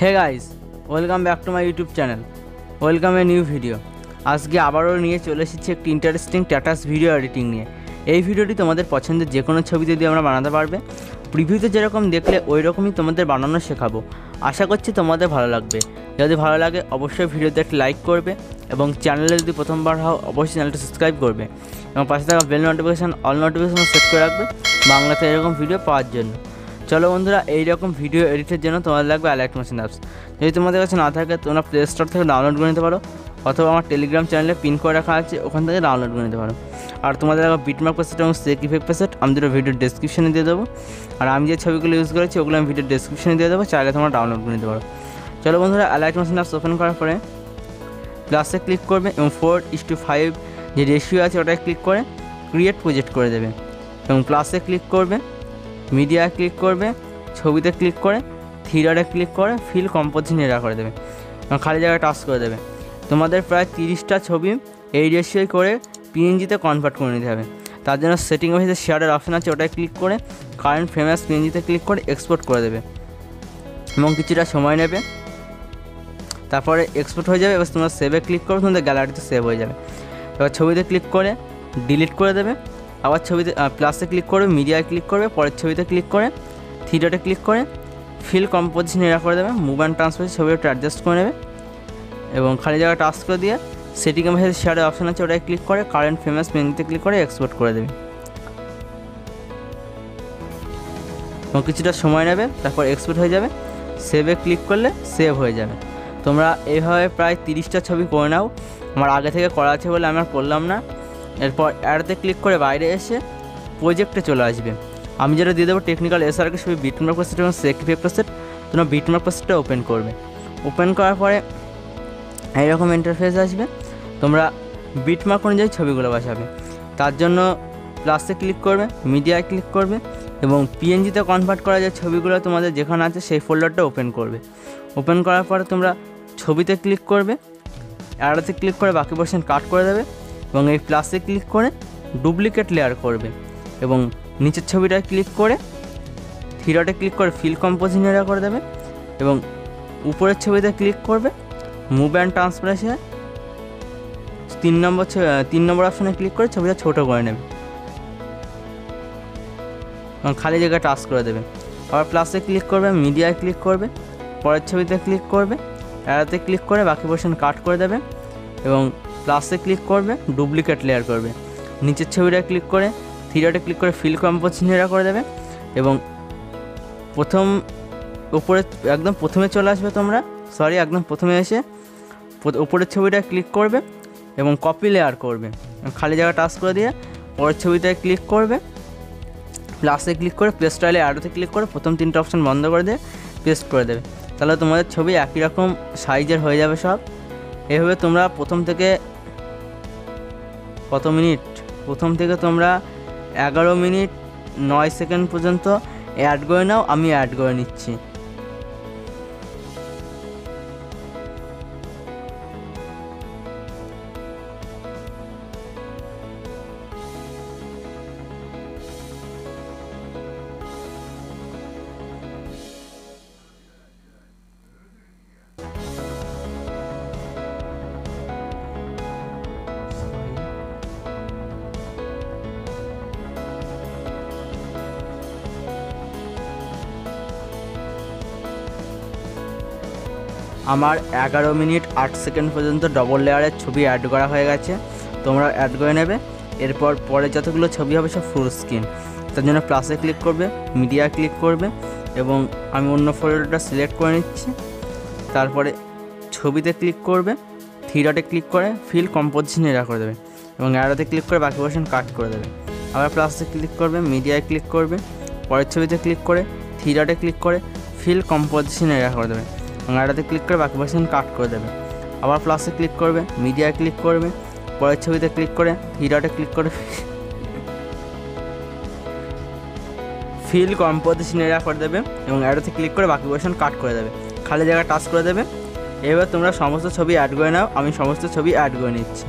Hey guys, welcome back to my YouTube channel. Welcome a new video. আজকে আবারও নিয়ে চলে এসেছি একটি ইন্টারেস্টিং স্ট্যাটাস ভিডিও এডিটিং নিয়ে। এই ভিডিওটি তোমাদের পছন্দের যে কোনো ছবি যদি আমরা বানাতে পারবে, প্রিভিউতে যেরকম দেখলে ওই রকমই তোমাদের বানানো শেখাবো। আশা করছি তোমাদের ভালো লাগবে। যদি ভালো লাগে অবশ্যই ভিডিওতে একটা লাইক করবে এবং চ্যানেলে যদি প্রথমবার হও অবশ্যই চ্যানেলটা সাবস্ক্রাইব করবে এবং পাশে থাকা bell notification all notification set করে রাখবে বাংলাতে এরকম ভিডিও পাওয়ার জন্য। চলো বন্ধুরা, এইরকম ভিডিও এডিটের জন্য তোমাদের লাগবে অ্যালাইট মোশন অ্যাপস। যদি তোমাদের কাছে না থাকে তোমরা প্লে স্টোর থেকে ডাউনলোড করে নিতে পারো অথবা আমার টেলিগ্রাম চ্যানেলে পিন করে রাখা আছে, ওখান থেকে ডাউনলোড করে নিতে পারো। আর তোমাদের লাগবে বিটমার্ক প্রেসেট এবং সেক ইফেক্ট প্রেসেট, আমি দুটো ভিডিও ডেসক্রিপশনে দিয়ে দেবো। আর আমি যে ছবিগুলো ইউজ করেছি ওগুলো আমি ভিডিও ডেসক্রিপশনে দিয়ে দেবো, চাইলে তোমরা ডাউনলোড করে নিতে পারো। চলো বন্ধুরা, অ্যালাইট মোশন অ্যাপস ওপেন করার পরে প্লাসে ক্লিক করবে এবং 4:5 যে রেশিও আছে ওটায় ক্লিক করে ক্রিয়েট প্রজেক্ট করে দেবে এবং প্লাসে ক্লিক করবে, মিডিয়ায় ক্লিক করবে, ছবিতে ক্লিক করে থিয়েটারে ক্লিক করে ফিল কম্পোজিশন এরা করে দেবে এবং খালি জায়গায় টাচ করে দেবে। তোমাদের প্রায় 30টা ছবি এই রেশিওয় করে পিএনজিতে কনভার্ট করে নিতে হবে। তার জন্য সেটিং অফিসে শেয়ারের অপশান আছে, ওটায় ক্লিক করে কারেন্ট ফেমাস পিএনজিতে ক্লিক করে এক্সপোর্ট করে দেবে এবং কিছুটা সময় নেবে। তারপরে এক্সপোর্ট হয়ে যাবে। এবার তোমরা সেভে ক্লিক করবে, তোমাদের গ্যালারিতে সেভ হয়ে যাবে। এবার ছবিতে ক্লিক করে ডিলিট করে দেবে। আবার ছবিতে প্লাসে ক্লিক করবে, মিডিয়ায় ক্লিক করবে, পরের ছবিতে ক্লিক করে থিয়েটারে ক্লিক করে ফিল কম্পোজিশন এরা করে দেবে। মুভ অ্যান্ড ট্রান্সফার ছবিটা অ্যাডজাস্ট করে নেবে এবং খালি জায়গায় টাচ করে দিয়ে সেটিং অফিসে শেয়ারের অপশান আছে, ওটায় ক্লিক করে কারেন্ট ফেমাস পেনতে ক্লিক করে এক্সপোর্ট করে দেবে এবং কিছুটা সময় নেবে। তারপর এক্সপোর্ট হয়ে যাবে। সেভে ক্লিক করলে সেভ হয়ে যাবে। তোমরা এইভাবে প্রায় 30টা ছবি করে নাও। আমার আগে থেকে করা আছে বলে আমি আর করলাম না। এরপর অ্যাডতে ক্লিক করে বাইরে এসে প্রজেক্টে চলে আসবে। আমি যেটা দিয়ে দেবো টেকনিক্যাল এসআরকে ছবি বিটমার্ক প্রেসেট এবং সেক ইফেক্ট প্রেসেট। তোমরা বিটমার্ক প্রেসেটটা ওপেন করবে। ওপেন করার পরে এইরকম ইন্টারফেস আসবে। তোমরা বিটমার্ক অনুযায়ী ছবিগুলো বসাবে। তার জন্য প্লাসে ক্লিক করবে, মিডিয়ায় ক্লিক করবে এবং পিএনজিতে কনভার্ট করা যে ছবিগুলো তোমাদের যেখানে আছে সেই ফোল্ডারটা ওপেন করবে। ওপেন করার পরে তোমরা ছবিতে ক্লিক করবে, অ্যারোতে ক্লিক করে বাকি পোর্শন কাট করে দেবে এবং এই প্লাসে ক্লিক করে ডুপ্লিকেট লেয়ার করবে এবং নিচের ছবিটায় ক্লিক করে থিয়েটারে ক্লিক করে ফিল কম্পোজিশন এরা করে দেবে এবং উপরের ছবিতে ক্লিক করবে, মুভ অ্যান্ড ট্রান্সফারেশনে 3 নম্বর অপশানে ক্লিক করে ছবিটা ছোটো করে নেবে এবং খালি জায়গায় টাচ করে দেবে। আবার প্লাসে ক্লিক করবে, মিডিয়ায় ক্লিক করবে, পরের ছবিতে ক্লিক করবে, অ্যারোতে ক্লিক করে বাকি পোর্শন কাট করে দেবে এবং প্লাসে ক্লিক করবে, ডুপ্লিকেট লেয়ার করবে, নিচের ছবিটায় ক্লিক করে থিয়েটারে ক্লিক করে ফিল কম্পোজিশন এরা করে দেবে এবং উপরে একদম প্রথমে চলে আসবে। তোমরা একদম প্রথমে এসে উপরের ছবিটায় ক্লিক করবে এবং কপি লেয়ার করবে, খালি জায়গা টাচ করে দিয়ে পরের ছবিটায় ক্লিক করবে, প্লাসে ক্লিক করে পেস্ট স্টাইলে অ্যারোতে ক্লিক করে প্রথম 3টে অপশান বন্ধ করে দিয়ে পেস্ট করে দেবে। তাহলে তোমাদের ছবি একই রকম সাইজের হয়ে যাবে সব। এভাবে তোমরা প্রথম থেকে তোমরা 11 মিনিট 9 সেকেন্ড পর্যন্ত অ্যাড করে নাও। আমি অ্যাড করে নিচ্ছি। আমার 11 মিনিট 8 সেকেন্ড পর্যন্ত ডবল লেয়ারের ছবি অ্যাড করা হয়ে গেছে। তোমরা অ্যাড করে নেবে। এরপর পরে যতগুলো ছবি হবে সব ফুল স্ক্রিন। তার জন্য প্লাসে ক্লিক করবে, মিডিয়া ক্লিক করবে এবং আমি অন্য ফোল্ডারটা সিলেক্ট করে নিচ্ছি। তারপরে ছবিতে ক্লিক করবে, থিয়েটারে ক্লিক করে ফিল কম্পোজিশন এরা করে দেবে এবং অ্যারোতে ক্লিক করে বাকি পোর্শন কাট করে দেবে। আবার প্লাসে ক্লিক করবে, মিডিয়ায় ক্লিক করবে, পরের ছবিতে ক্লিক করে থিয়েটারে ক্লিক করে ফিল কম্পোজিশন এরা করে দেবে এবং অ্যারোতে ক্লিক করে বাকি পোর্শন কাট করে দেবে। আবার প্লাসে ক্লিক করবে, মিডিয়ায় ক্লিক করবে, পরের ছবিতে ক্লিক করে থিয়েটারে ক্লিক করে ফিল কম্পোজিশন এরা করে দেবে এবং অ্যারোতে ক্লিক করে বাকি পোর্শন কাট করে দেবে, খালি জায়গা টাচ করে দেবে। এবার তোমরা সমস্ত ছবি অ্যাড করে নাও। আমি সমস্ত ছবি অ্যাড করে নিচ্ছি।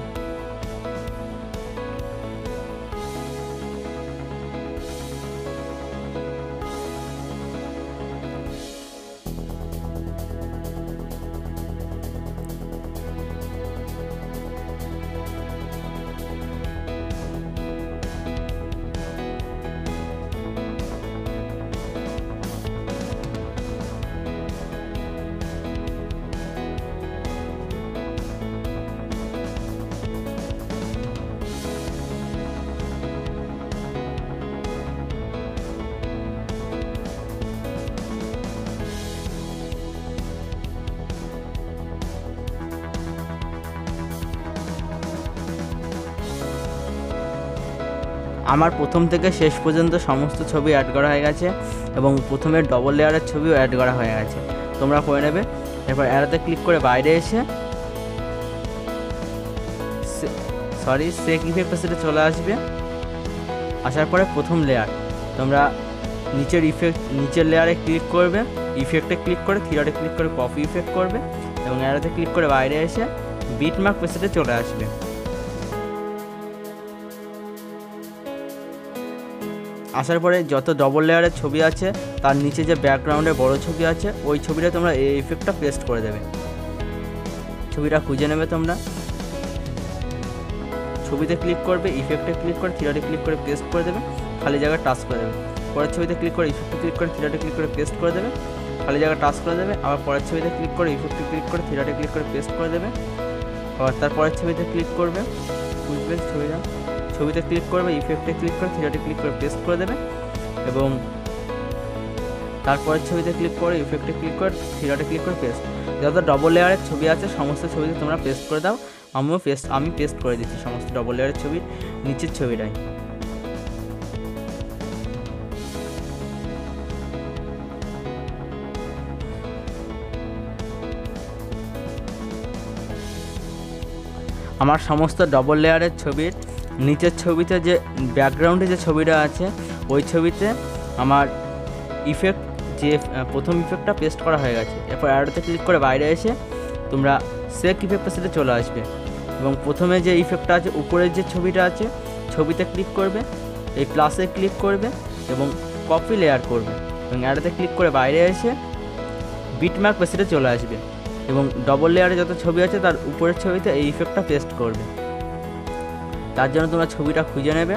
আমার প্রথম থেকে শেষ পর্যন্ত সমস্ত ছবি অ্যাড করা হয়ে গেছে এবং প্রথমে ডবল লেয়ারের ছবিও অ্যাড করা হয়ে গেছে, তোমরা করে নেবে। এরপর অ্যারোতে ক্লিক করে বাইরে এসে সেক ইফেক্ট সেটে চলে আসবে। আসার পরে প্রথম লেয়ার তোমরা নিচের লেয়ারে ক্লিক করবে, ইফেক্টে ক্লিক করে থিওরিতে ক্লিক করে কপি ইফেক্ট করবে এবং অ্যারোতে ক্লিক করে বাইরে এসে বিটমার্ক প্রেসেটে চলে আসবে। আসার পরে যত ডবল লেয়ারের ছবি আছে তার নিচে যে ব্যাকগ্রাউন্ডে বড় ছবি আছে ওই ছবিটা তোমরা এই ইফেক্টটা পেস্ট করে দেবে। ছবিটা খুঁজে নেবে, তোমরা ছবিতে ক্লিক করবে, ইফেক্টে ক্লিক করে থিওরিতে ক্লিক করে পেস্ট করে দেবে, খালি জায়গা টাচ করে দেবে। পরের ছবিতে ক্লিক করে ইফেক্টে ক্লিক করে থিওরিতে ক্লিক করে পেস্ট করে দেবে, খালি জায়গা টাচ করে দেবে। আবার পরের ছবিতে ক্লিক করে ইফেক্টে ক্লিক করে থিওরিতে ক্লিক করে পেস্ট করে দেবে। আবার তারপরের ছবিতে ক্লিক করবে, বুঝবে ছবিতে ক্লিক করবে, ইফেক্টে ক্লিক করে থিওরিতে ক্লিক করে পেস্ট করে দেবে এবং তারপরের ছবিতে ক্লিক করে ইফেক্টে ক্লিক করে থিওরিতে ক্লিক করে পেস্ট। যত ডবল লেয়ারের ছবি আছে সমস্ত ছবিতে তোমরা পেস্ট করে দাও। আমি পেস্ট করে দিচ্ছি সমস্ত ডবল লেয়ারের ছবির নিচের ছবিটাই। আমার সমস্ত ডবল লেয়ারের ছবির নিচের ছবিতে যে ব্যাকগ্রাউন্ডে যে ছবিটা আছে ওই ছবিতে আমার প্রথম ইফেক্টটা পেস্ট করা হয়ে গেছে। এরপর অ্যারোতে ক্লিক করে বাইরে এসে তোমরা সেক ইফেক্ট সেটে চলে আসবে এবং প্রথমে যে ইফেক্টটা আছে উপরের যে ছবিটা আছে ছবিতে ক্লিক করবে, এই প্লাসে ক্লিক করবে এবং কপি লেয়ার করবে এবং অ্যারোতে ক্লিক করে বাইরে এসে বিটমার্ক সেটে চলে আসবে এবং ডবল লেয়ারে যত ছবি আছে তার উপরের ছবিতে এই ইফেক্টটা পেস্ট করবে। তার জন্য তোমরা ছবিটা খুঁজে নেবে,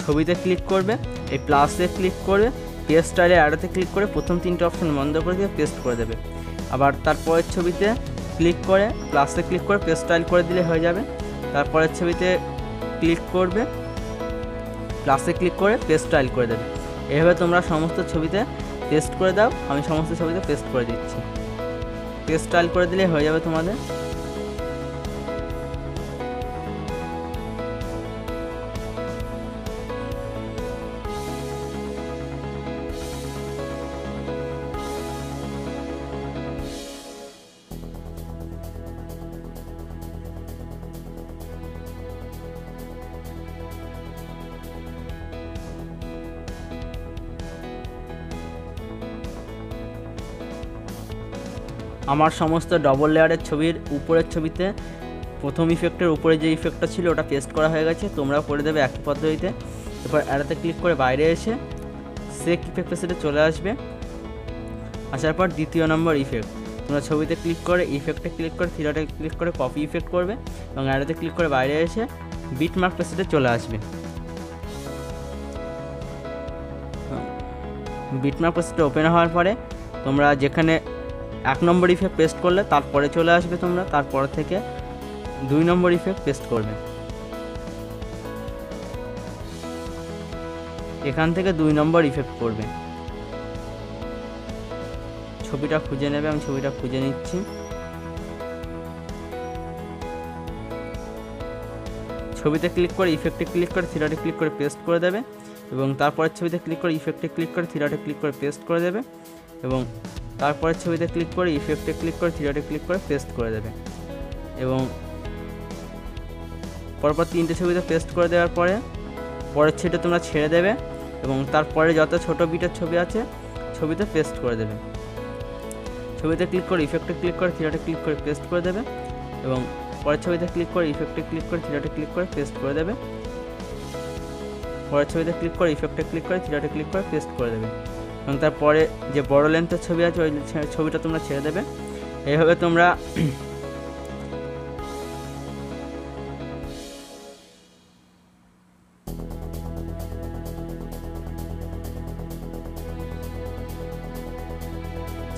ছবিতে ক্লিক করবে, এই প্লাসে ক্লিক করে পেস্ট স্টাইলে অ্যারোতে ক্লিক করে প্রথম তিনটে অপশন বন্ধ করে দিয়ে পেস্ট করে দেবে। আবার তারপরের ছবিতে ক্লিক করে প্লাসে ক্লিক করে পেস্ট স্টাইল করে দিলে হয়ে যাবে। তারপরের ছবিতে ক্লিক করবে, প্লাসে ক্লিক করে পেস্ট স্টাইল করে দেবে। এভাবে তোমরা সমস্ত ছবিতে পেস্ট করে দাও। আমি সমস্ত ছবিতে পেস্ট করে দিচ্ছি, পেস্ট স্টাইল করে দিলে হয়ে যাবে তোমাদের। আমার সমস্ত ডবল লেয়ারের ছবির উপরের ছবিতে প্রথম ইফেক্টের উপরে যে ইফেক্টটা ছিল ওটা পেস্ট করা হয়ে গেছে, তোমরাও করে দেবে একই পদ্ধতিতে। এরপর অ্যারোতে ক্লিক করে বাইরে এসে সেক ইফেক্ট সেটে চলে আসবে। আসার পর দ্বিতীয় নম্বর ইফেক্ট তোমরা ছবিতে ক্লিক করে ইফেক্টে ক্লিক করে থিওরিতে ক্লিক করে কপি ইফেক্ট করবে এবং অ্যারোতে ক্লিক করে বাইরে এসে বিটমার্ক সেটে চলে আসবে। বিটমার্ক সেটে ওপেন হওয়ার পরে তোমরা যেখানে 1 নম্বর ইফেক্ট পেস্ট করলে তারপরে চলে আসবে, তোমরা তারপর থেকে 2 নম্বর ইফেক্ট পেস্ট করবে। এখান থেকে 2 নম্বর ইফেক্ট করবে। ছবিটা খুঁজে নেবে, আমি ছবিটা খুঁজে নিচ্ছি। ছবিতে ক্লিক করে ইফেক্টে ক্লিক করে থিওরিতে ক্লিক করে পেস্ট করে দেবে এবং তারপরের ছবিতে ক্লিক করে ইফেক্টে ক্লিক করে থিওরিতে ক্লিক করে পেস্ট করে দেবে এবং তারপরের ছবিতে ক্লিক করে ইফেক্টে ক্লিক করে থিওরিতে ক্লিক করে পেস্ট করে দেবে এবং পরপর 3টে ছবিতে পেস্ট করে দেওয়ার পরে পরের ছবিটা তোমরা ছেড়ে দেবে এবং তারপরে যত ছোট বিটের ছবি আছে ছবিতে পেস্ট করে দেবে। ছবিতে ক্লিক করে ইফেক্টে ক্লিক করে থিওরিতে ক্লিক করে পেস্ট করে দেবে এবং পরের ছবিতে ক্লিক করে ইফেক্টে ক্লিক করে থিওরিতে ক্লিক করে পেস্ট করে দেবে। পরের ছবিতে ক্লিক করে ইফেক্টে ক্লিক করে থিওরিতে ক্লিক করে পেস্ট করে দেবে এবং তারপরে যে বড় লেন্থের ছবি আছে ওই ছবিটা তোমরা ছেড়ে দেবে। এইভাবে তোমরা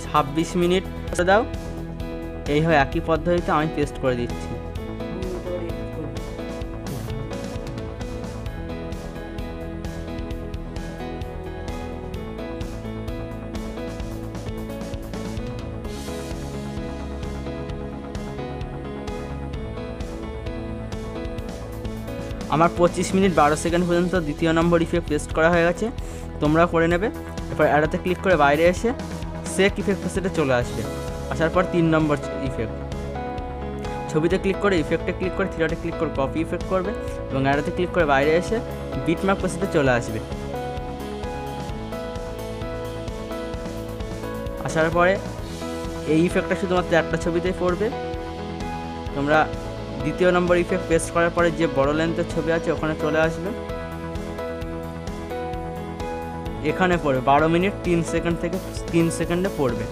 ছাব্বিশ মিনিট দাও। এইভাবে একই পদ্ধতিতে আমি পেস্ট করে দিচ্ছি। আমার 25 মিনিট 12 সেকেন্ড পর্যন্ত দ্বিতীয় নম্বর ইফেক্ট পেস্ট করা হয়ে গেছে, তোমরা করে নেবে। এরপর অ্যারোতে ক্লিক করে বাইরে এসে সেক ইফেক্ট প্রেসেটে চলে আসবে। আসার পর 3 নম্বর ইফেক্ট, ছবিতে ক্লিক করে ইফেক্টে ক্লিক করে থ্রিডটে ক্লিক করে কপি ইফেক্ট করবে এবং অ্যারোতে ক্লিক করে বাইরে এসে বিটম্যাপ প্রেসেটে চলে আসবে। আসার পরে এই ইফেক্টটা শুধুমাত্র একটা ছবিতেই পড়বে। তোমরা দ্বিতীয় নম্বর ইফেক্ট পেস্ট করার পরে যে বড় লেন্থের ছবি আছে ওখানে চলে আসবে, এখানে পড়বে 12 মিনিট 3 সেকেন্ড থেকে 3 সেকেন্ডে পড়বে।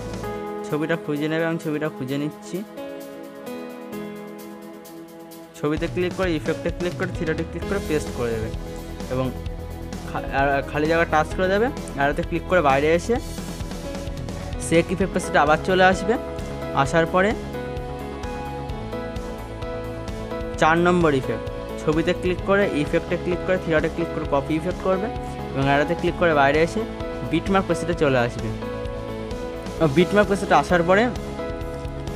ছবিটা খুঁজে নেবে, আমি ছবিটা খুঁজে নিচ্ছি। ছবিতে ক্লিক করে ইফেক্টে ক্লিক করে থ্রিডটে ক্লিক করে পেস্ট করে দেবে এবং খালি জায়গা টাচ করে দেবে। অ্যারোতে ক্লিক করে বাইরে এসে সেক ইফেক্ট প্রেসেটে আবার চলে আসবে। আসার পরে 4 নম্বর ইফেক্ট, ছবিতে ক্লিক করে ইফেক্টে ক্লিক করে থ্রিডটে ক্লিক করে কপি ইফেক্ট করবে এবং অ্যারোতে ক্লিক করে বাইরে এসে বিটম্যাপ প্রেসেটে চলে আসবে। বিটম্যাপ প্রেসেটে আসার পরে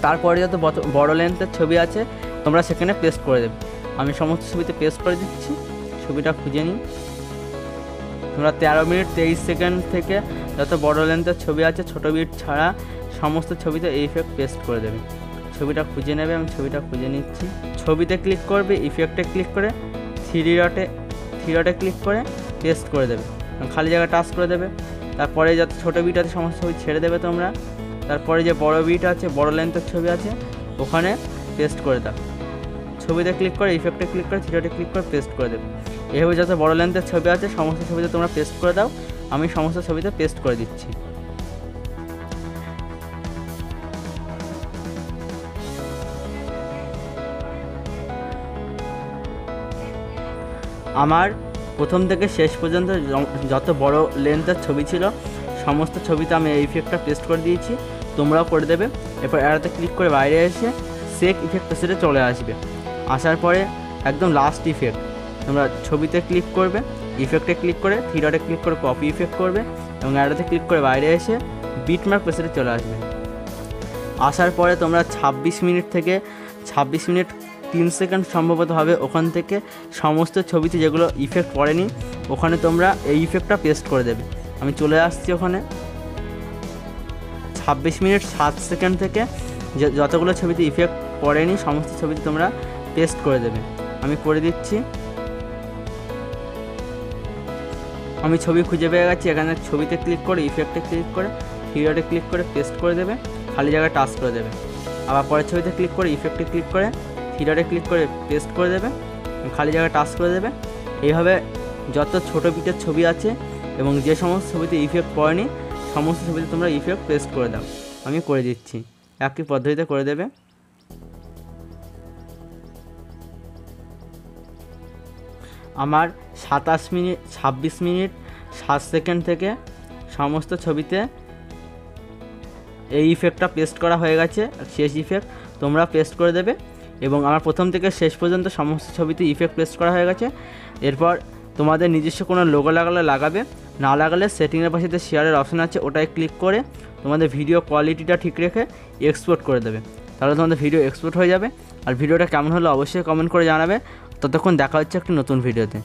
তারপরে যত বড় লেন্থের ছবি আছে তোমরা সেখানে পেস্ট করে দেবে। আমি সমস্ত ছবিতে পেস্ট করে দিচ্ছি, ছবিটা খুঁজে নিই। তোমরা 13 মিনিট 23 সেকেন্ড থেকে যত বড় লেন্থের ছবি আছে ছোটো বিট ছাড়া সমস্ত ছবিতে এই ইফেক্ট পেস্ট করে দেবে। ছবিটা খুঁজে নেবে, আমি ছবিটা খুঁজে নিচ্ছি। ছবিতে ক্লিক করবে, ইফেক্টে ক্লিক করে থ্রিডটে ক্লিক করে পেস্ট করে দেবে, খালি জায়গা টাচ করে দেবে। তারপরে যত ছোটো বিট আছে সমস্ত ছবি ছেড়ে দেবে তোমরা। তারপরে যে বড় বিট আছে বড় লেন্থের ছবি আছে ওখানে পেস্ট করে দাও। ছবিতে ক্লিক করে ইফেক্টে ক্লিক করে থ্রিডটে ক্লিক করে পেস্ট করে দেবে। এভাবে যত বড় লেন্থের ছবি আছে সমস্ত ছবিতে তোমরা পেস্ট করে দাও। আমি সমস্ত ছবিতে পেস্ট করে দিচ্ছি। আমার প্রথম থেকে শেষ পর্যন্ত যত বড় লেন্থের ছবি ছিল সমস্ত ছবিতে আমি এই ইফেক্টটা পেস্ট করে দিয়েছি, তোমরাও করে দেবে। এরপর অ্যারোতে ক্লিক করে বাইরে এসে সেক ইফেক্ট প্রেসেটে চলে আসবে। আসার পরে একদম লাস্ট ইফেক্ট, তোমরা ছবিতে ক্লিক করবে, ইফেক্টে ক্লিক করে থ্রিডটে ক্লিক করে কপি ইফেক্ট করবে এবং অ্যারোতে ক্লিক করে বাইরে এসে বিটম্যাপ প্রেসেটে চলে আসবে। আসার পরে তোমরা 26 মিনিট থেকে 26 মিনিট 3 সেকেন্ড সম্ভবত হবে, ওখান থেকে সমস্ত ছবিতে যেগুলো ইফেক্ট পড়েনি ওখানে তোমরা এই ইফেক্টটা পেস্ট করে দেবে। আমি চলে আসছি ওখানে। 26 মিনিট 7 সেকেন্ড থেকে যতগুলো ছবিতে ইফেক্ট পড়েনি সমস্ত ছবিতে তোমরা পেস্ট করে দেবে। আমি করে দিচ্ছি। আমি ছবি খুঁজে পেয়ে গেছি। এখানে ছবিতে ক্লিক করে ইফেক্টে ক্লিক করে থ্রিডটে ক্লিক করে পেস্ট করে দেবে, খালি জায়গায় টাচ করে দেবে। আবার পরের ছবিতে ক্লিক করে ইফেক্টে ক্লিক করে থ্রিডটে ক্লিক করে পেস্ট করে দেবে, খালি জায়গায় টাচ করে দেবে। এইভাবে যত ছোটো বিটের ছবি আছে এবং যে সমস্ত ছবিতে ইফেক্ট পড়েনি সমস্ত ছবিতে তোমরা ইফেক্ট পেস্ট করে দাও। আমি করে দিচ্ছি, একই পদ্ধতিতে করে দেবে। আমার 26 মিনিট 7 সেকেন্ড থেকে সমস্ত ছবিতে এই ইফেক্টটা পেস্ট করা হয়ে গেছে। শেষ ইফেক্ট তোমরা পেস্ট করে দেবে এবং আমার প্রথম থেকে শেষ পর্যন্ত সমস্ত ছবিতে ইফেক্ট পেস্ট করা হয়ে গেছে। এরপর তোমাদের নিজস্ব কোনো লোগো লাগালে লাগাবে, না লাগালে সেটিংয়ের পাশে যে শেয়ারের অপশান আছে ওটায় ক্লিক করে তোমাদের ভিডিও কোয়ালিটিটা ঠিক রেখে এক্সপোর্ট করে দেবে, তাহলে তোমাদের ভিডিও এক্সপোর্ট হয়ে যাবে। আর ভিডিওটা কেমন হলো অবশ্যই কমেন্ট করে জানাবে। ততক্ষণ দেখা হচ্ছে একটি নতুন ভিডিওতে।